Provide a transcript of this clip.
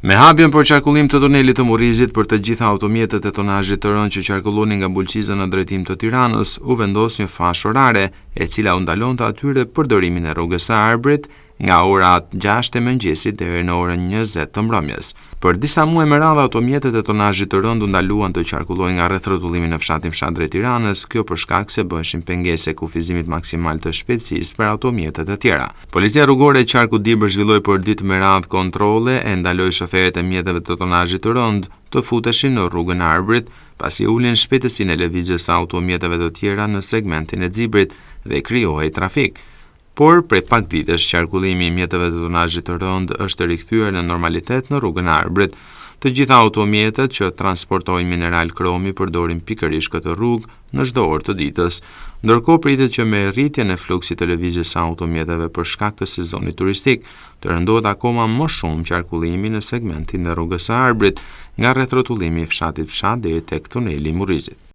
Me hapjen për qarkullim të tunelit të Murrizit për të gjitha automjetet e tonazhit të rënd që qarkullonin nga Bulqiza në drejtim të Tiranës, u vendos një fash orare, e cila u ndalonte atyre përdorimin e rrugës së Arbrit nga ora 6 e mëngjesit deri në orën 20 të mbrëmjes. Për disa muaj me radhë automjetet e tonazhit të rënd u ndaluan të qarkullojnë nga rrethrotullimi në fshatin Fshat drejt Tiranës, kjo për shkak se bëheshin pengese kufizimit maksimal të shpejtësisë për automjetet e tjera. Policia rrugore e qarkut Dibrë zhvilloi për ditë me radhë kontrolle e ndaloi shoferët e mjeteve të tonazhit të rënd të futeshin në rrugën e Arbrit, pasi ulin shpejtësinë e lëvizjes së automjeteve të tjera në segmentin e Xibrit dhe krijohej trafik. Por prej pak ditësh qarkullimi i mjeteve të tonazhit të rënd është rikthyer në normalitet në rrugën e Arbrit. Të gjitha automjetet që transportojnë mineral kromi përdorin pikërisht këtë rrugë në çdo orë të ditës. Ndërkohë pritet që me rritjen e fluksit të lëvizjes së automjeteve për shkak të sezonit turistik, të rëndohet akoma më shumë qarkullimi në segmentin e rrugës së Arbrit nga rrethrotullimi i fshatit Fshat deri tek tuneli i Murrizit.